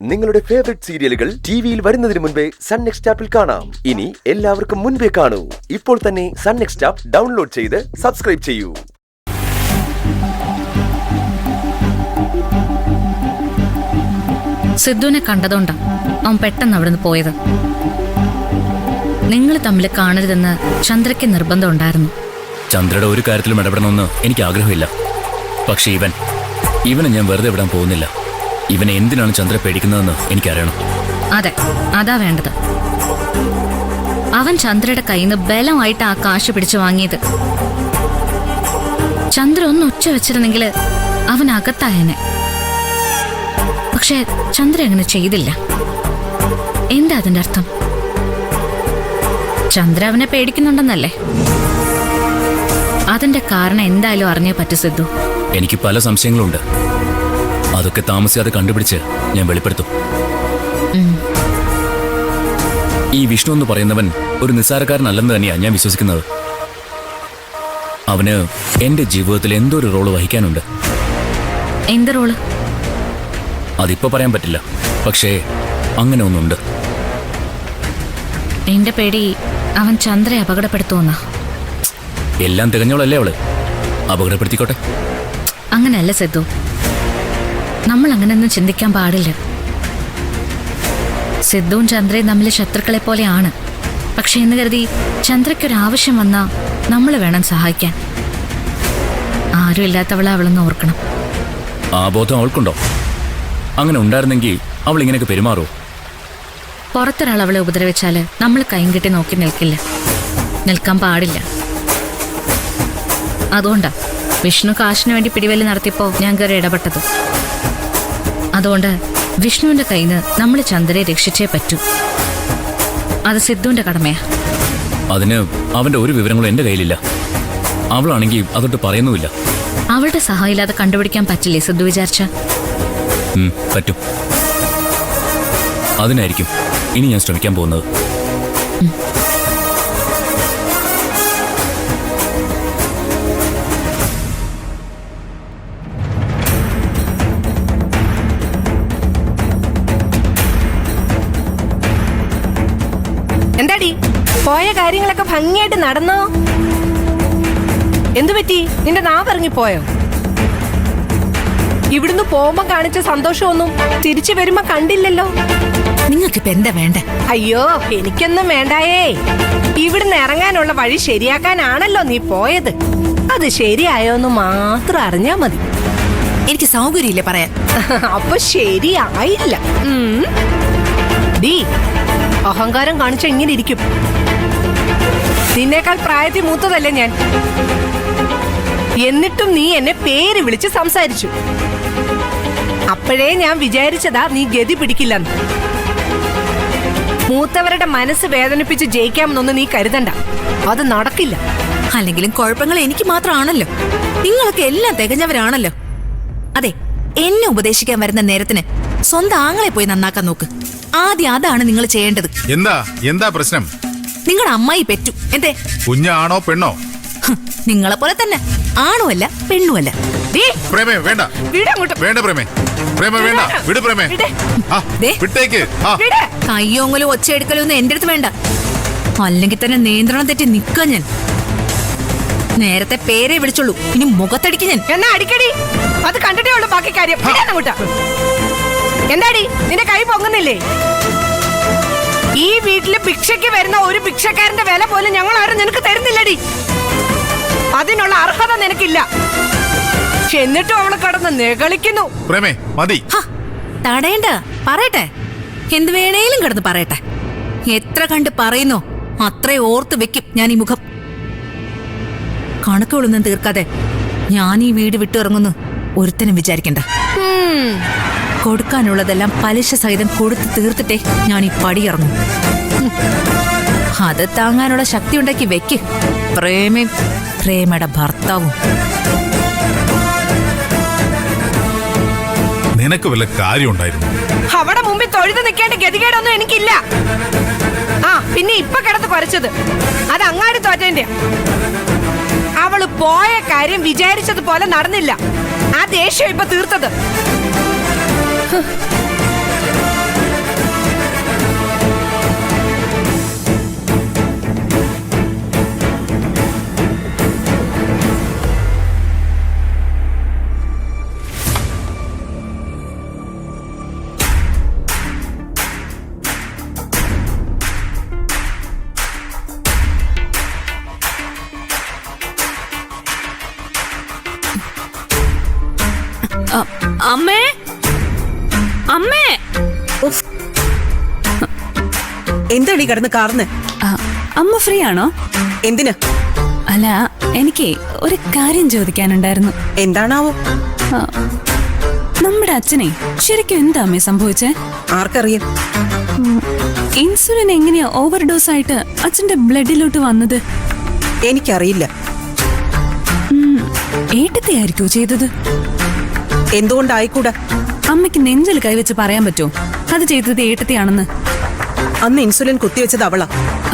നിങ്ങളുടെ ഫേവറേറ്റ് സീരിയലുകൾ ടിവിയിൽ വരുന്നതിന് മുൻപേ സൺ നെക്സ്റ്റ് ആപ്പിൽ കാണാം. ഇനി എല്ലാവർക്കും മുൻപേ കാണൂ. ഇപ്പോൾ തന്നെ സൺ നെക്സ്റ്റ് ആപ്പ് ഡൗൺലോഡ് ചെയ്ത് സബ്സ്ക്രൈബ് ചെയ്യൂ. സിദ്ധുവിനെ കണ്ടതുകൊണ്ടാ അവൻ പെട്ടെന്ന് അവിടുന്ന് പോയത്. നിങ്ങൾ തമ്മിൽ കാണരുതെന്ന് ചന്ദ്രയ്ക്ക് നിർബന്ധം ഉണ്ടായിരുന്നു. ചന്ദ്രയുടെ ഒരു കാര്യത്തിലും ഇടപെടണമെന്ന് എനിക്ക് ആഗ്രഹമില്ല. പക്ഷെ ഇവനെ ഞാൻ വെറുതെ വിടാൻ പോകുന്നില്ല. ഇവനെ എന്തിനാണ് ചന്ദ്ര പേടിക്കുന്നതെന്ന് എനിക്കറിയണം. അതെ, അതാ വേണ്ടത്. അവൻ ചന്ദ്രയുടെ കയ്യിൽ നിന്ന് ബലമായിട്ട് ആ കാശ് പിടിച്ചു വാങ്ങിയത്. ചന്ദ്ര ഒന്ന് ഒച്ച വെച്ചിരുന്നെങ്കിൽ അവൻ അകത്തായനെ. പക്ഷെ ചന്ദ്ര അങ്ങനെ ചെയ്തില്ല. എന്താ അതിന്റെ അർത്ഥം? ചന്ദ്ര അവനെ പേടിക്കുന്നുണ്ടെന്നല്ലേ? അതിന്റെ കാരണം എന്തായാലും അറിഞ്ഞേ പറ്റൂ സിദ്ധു. എനിക്ക് പല സംശയങ്ങളുണ്ട്. അതൊക്കെ താമസിയാതെ കണ്ടുപിടിച്ച് ഞാൻ വെളിപ്പെടുത്തും. ഈ വിഷ്ണു എന്ന് പറയുന്നവൻ ഒരു നിസ്സാരക്കാരനല്ലെന്ന് തന്നെയാണ് ഞാൻ വിശ്വസിക്കുന്നത്. അവന് എന്റെ ജീവിതത്തിൽ എന്തോ ഒരു റോള് വഹിക്കാനുണ്ട്. എന്ത് റോള്? അതിപ്പോ പറയാൻ പറ്റില്ല. പക്ഷേ അങ്ങനെ ഒന്നുണ്ട്. എന്റെ പേടി അവൻ ചന്ദ്രയെ അപകടപ്പെടുത്തുമെന്നാ. എല്ലാം തികഞ്ഞോളല്ലേ അവള്. അപകടപ്പെടുത്തിക്കോട്ടെ. അങ്ങനെയല്ല സിദ്ധു, നമ്മൾ അങ്ങനെയൊന്നും ചിന്തിക്കാൻ പാടില്ല. സിദ്ധുവും ചന്ദ്രയും തമ്മിൽ ശത്രുക്കളെ പോലെയാണ്. പക്ഷെ എന്ന് കരുതി ചന്ദ്രയ്ക്കൊരാവശ്യം വന്നാ നമ്മൾ വേണം സഹായിക്കാൻ. ആരും ഇല്ലാത്തവളെ അവളൊന്ന് ഓർക്കണം. ആ ബോധം അവൾക്കുണ്ടോ? അങ്ങനെ ഉണ്ടായിരുന്നെങ്കിൽ അവൾ ഇങ്ങനെയൊക്കെ പെരുമാറോ? പുറത്തൊരാൾ അവളെ ഉപദ്രവിച്ചാല് നമ്മൾ കൈയും കെട്ടി നോക്കി നിൽക്കില്ല, നിൽക്കാൻ പാടില്ല. അതുകൊണ്ടാ വിഷ്ണു കാശിനു വേണ്ടി പിടിവലി നടത്തിയപ്പോ ഞാൻ കയറി ഇടപെട്ടത്. അതുകൊണ്ട് വിഷ്ണുവിന്റെ കയ്യിൽ നിന്ന് നമ്മൾ ചന്ദ്രയെ രക്ഷിച്ചേ പറ്റൂ. അത് സിദ്ധുവിന്റെ കടമയാ. അതിന് അവന്റെ ഒരു വിവരങ്ങളും എന്റെ കയ്യിലില്ല. അവളാണെങ്കിൽ അതൊട്ട് പറയുന്നുമില്ല. അവളുടെ സഹായം ഇല്ലാതെ കണ്ടുപിടിക്കാൻ പറ്റില്ലേ സിദ്ധു വിചാരിച്ച? പറ്റും. അതിനായിരിക്കും ഇനി ഞാൻ ശ്രമിക്കാൻ പോകുന്നത്. എന്താടി പോയ കാര്യങ്ങളൊക്കെ ഭംഗിയായിട്ട് നടന്നോ? എന്തു പറ്റി? നിന്റെ നാ പറഞ്ഞിപ്പോയോ? ഇവിടുന്ന് പോകുമ്പോ കാണിച്ച സന്തോഷമൊന്നും തിരിച്ചു വരുമ്പോ കണ്ടില്ലല്ലോ. നിങ്ങൾക്കിപ്പോ എന്താ വേണ്ട? അയ്യോ, എനിക്കൊന്നും വേണ്ടായേ. ഇവിടുന്ന് ഇറങ്ങാനുള്ള വഴി ശരിയാക്കാനാണല്ലോ നീ പോയത്. അത് ശരിയായോന്ന് മാത്രം അറിഞ്ഞാ മതി. എനിക്ക് സൗകര്യമില്ല പറയാൻ. അപ്പൊ ശരിയായില്ല. ഡീ, അഹങ്കാരം കാണിച്ച ഇങ്ങനെ ഇരിക്കും. നിന്നേക്കാൾ പ്രായത്തിൽ മൂത്തതല്ലേ ഞാൻ. എന്നിട്ടും നീ എന്നെ പേര് വിളിച്ച് സംസാരിച്ചു. അപ്പോഴേ ഞാൻ വിചാരിച്ചതാ നീ ഗതി പിടിക്കില്ലെന്ന്. മൂത്തവരുടെ മനസ്സ് വേദനിപ്പിച്ച് ജയിക്കാമെന്നൊന്നും നീ കരുതണ്ട. അത് നടക്കില്ല. അല്ലെങ്കിലും കുഴപ്പങ്ങൾ എനിക്ക് മാത്രമാണല്ലോ. നിങ്ങളൊക്കെ എല്ലാം തികഞ്ഞവരാണല്ലോ. അതെ, എന്നെ ഉപദേശിക്കാൻ വരുന്ന നേരത്തിന് സ്വന്തം ആങ്ങളെ പോയി നന്നാക്കാൻ നോക്ക്. ആദ്യം അതാണ് നിങ്ങൾ ചെയ്യേണ്ടത്. എന്താ പ്രശ്നം? നിങ്ങളുടെ അമ്മായി പെറ്റു. എന്തേ? കുഞ്ഞാണോ പെണ്ണോ? നിങ്ങളെ പോലെ തന്നെ ആണുമല്ല പെണ്ണുമല്ല. പ്രേമേ വേണ്ട, വേണ്ട പ്രേമേ, പ്രേമേ വേണ്ട, വിട് പ്രേമേ, വിട്ടേക്ക്. കയ്യോങ്ങലും ഒച്ചയെടുക്കലും ഒന്നും എന്റെ അടുത്ത് വേണ്ട. അല്ലെങ്കിൽ തന്നെ നിയന്ത്രണം തെറ്റി നിൽക്കാൻ ഞാൻ. നേരത്തെ പേരെ വിളിച്ചോളൂ, ഇനി മുഖത്തടിക്ക് ഞാൻ. എന്നാ അടിക്കടി, അത് കണ്ടിട്ടേ ഉള്ളൂ ബാക്കി കാര്യം. എന്താടി നിന്റെ കൈ പൊങ്ങുന്നില്ലേ? ഈ വീട്ടില് ഭിക്ഷയ്ക്ക് വരുന്ന ഒരു ഭിക്ഷക്കാരന്റെ വില പോലും ഞങ്ങൾ ആരും നിനക്ക് തരുന്നില്ലടി. അതിനുള്ള അർഹത നിനക്കില്ല. എന്നിട്ടും അവള് കടന്ന് നെകളിക്കുന്നു. പ്രേമേ മതി. തടയണ്ട, പറയട്ടെ. എന്ത് വേണേലും കിടന്ന് പറയട്ടെ. എത്ര കണ്ട് പറയുന്നോ അത്രേ ഓർത്ത് വെക്കും ഞാൻ ഈ മുഖം. കണക്കുകളൊന്നും തീർക്കാതെ ഞാൻ ഈ വീട് വിട്ടിറങ്ങുന്നു ഒരുത്തനും വിചാരിക്കണ്ട. കൊടുക്കാനുള്ളതെല്ലാം പലിശ സഹിതം കൊടുത്ത് തീർത്തിട്ടേ ഞാൻ ഈ പടിയിറങ്ങും. അത് താങ്ങാനുള്ള ശക്തി ഉണ്ടാക്കി വെക്ക്. പ്രേമയും പ്രേമയുടെ ഭർത്താവും. നിനക്ക് വല്ല കാര്യം ഉണ്ടായിരുന്നു? അവിടെ മുമ്പിൽ തൊഴുത് നിൽക്കേണ്ട ഗതികേടൊന്നും എനിക്കില്ല. പിന്നെ ഇപ്പൊ കിടന്ന് കുറച്ചത് അത് അങ്ങാടി തോറ്റേന്റെ. അവള് പോയ കാര്യം വിചാരിച്ചതുപോലെ നടന്നില്ല. ആ ദേഷ്യം ഇപ്പൊ തീർത്തത്. അമ്മേ അമ്മേ എന്താണ് ഈ കിടന്ന് കാർന്ന്? അമ്മ ഫ്രീ ആണോ? എന്തിനാ? അല്ല, എനിക്ക് ഒരു കാര്യം ചോദിക്കാനുണ്ടായിരുന്നു. എന്താണാവോ? നമ്മുടെ അച്ഛനെ ശരിക്കും എന്താ അമ്മേ സംഭവിച്ചേ? ആർക്കറിയാം? ഇൻസുലിൻ എങ്ങനെയാ ഓവർഡോസ് ആയിട്ട് അച്ഛന്റെ ബ്ലഡിലോട്ട് വന്നത്? എനിക്കറിയില്ല. ഏട്ടത്തെ ആയിരിക്കോ ചെയ്തത്? എന്തുകൊണ്ടായിക്കൂടാ? അമ്മയ്ക്ക് നെഞ്ചിൽ കൈവച്ച് പറയാൻ പറ്റുമോ അത് ചെയ്തത് ഏട്ടത്തെയാണെന്ന്? അന്ന് ഇൻസുലിൻ കുത്തിവെച്ചത് അവളാ.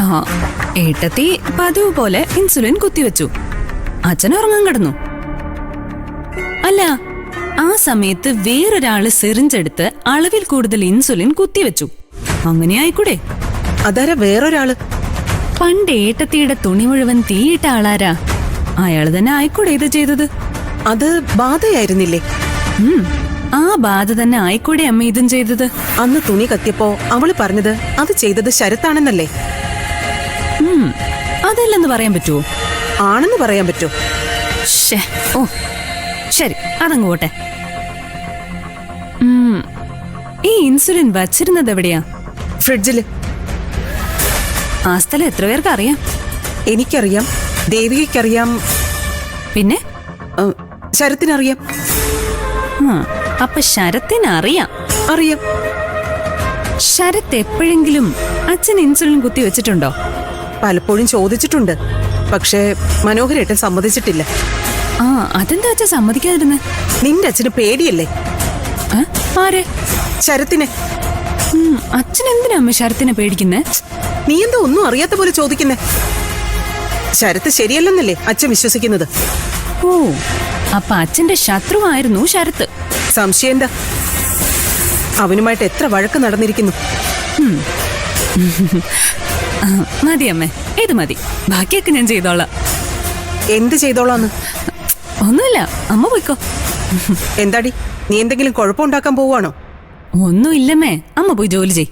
ആ, ഏട്ടത്തി പതിവ് പോലെ ഇൻസുലിൻ കുത്തിവെച്ചു. അച്ഛൻ ഉറങ്ങാൻ കിടന്നു. അല്ല, ആ സമയത്ത് വേറൊരാള് സിറിഞ്ചെടുത്ത് അളവിൽ കൂടുതൽ ഇൻസുലിൻ കുത്തിവെച്ചു. അങ്ങനെ ആയിക്കൂടെ? അതാരാ വേറൊരാള്? പണ്ട് ഏട്ടത്തിയുടെ തുണി മുഴുവൻ തീയിട്ട ആളാരാ? അയാള് തന്നെ ആയിക്കൂടെ ഇത് ചെയ്തത്? അത് ബാധയായിരുന്നില്ലേ? ആ ബാധ തന്നെ ആയിക്കൂടെ അമ്മ ഇതും ചെയ്തത്? അന്ന് തുണി കത്തിയപ്പോ അവള് പറഞ്ഞത് അത് ചെയ്തത് ശരത്താണെന്നല്ലേ? അതല്ലെന്ന് പറയാൻ പറ്റുമോ? ആണെന്ന് പറയാൻ പറ്റൂ. ശ്ശേ, ഓ ശരി, അതങ്ങ് പോട്ടെ. ഈ ഇൻസുലിൻ വച്ചിരുന്നത് എവിടെയാ? ഫ്രിഡ്ജില്. ആ സ്ഥലം എത്ര പേർക്ക് അറിയാം? എനിക്കറിയാം, ദേവികയ്ക്കറിയാം, പിന്നെ ശരത്തിനറിയാം. അപ്പൊ ശരത്തിന് അറിയാം. അറിയാം. ശരത്ത് എപ്പോഴെങ്കിലും അച്ഛൻ ഇൻസുലിൻ കുത്തി വെച്ചിട്ടുണ്ടോ? പലപ്പോഴും ചോദിച്ചിട്ടുണ്ട്, പക്ഷേ മനോഹരേട്ടൻ സമ്മതിച്ചിട്ടില്ല. ആ, അതെന്താ അച്ഛൻ സമ്മതിക്കാതിരുന്ന്? നിന്റെ അച്ഛന് പേടിയല്ലേ? ആരെ? ശരത്തിനെ. അച്ഛൻ എന്തിനാ അമ്മ ശരത്തിനെ പേടിക്കുന്നേ? നീ എന്താ ഒന്നും അറിയാത്ത പോലെ ചോദിക്കുന്നേ? ശരത്ത് ശരിയല്ലെന്നല്ലേ അച്ഛൻ വിശ്വസിക്കുന്നത്? ഓ, അപ്പൊ അച്ഛന്റെ ശത്രുവായിരുന്നു ശരത്ത്. സംശയം എന്താ? അവനുമായിട്ട് എത്ര വഴക്ക് നടന്നിരിക്കുന്നു. മതി അമ്മേ, ഇത് മതി. ബാക്കിയൊക്കെ ഞാൻ ചെയ്തോളാം. എന്ത് ചെയ്തോളാന്ന്? ഒന്നുമില്ല, അമ്മ പോയിക്കോ. എന്താടി, നീ എന്തെങ്കിലും കുഴപ്പമുണ്ടാക്കാൻ പോവാണോ? ഒന്നുമില്ലമ്മേ, അമ്മ പോയി ജോലി ചെയ്.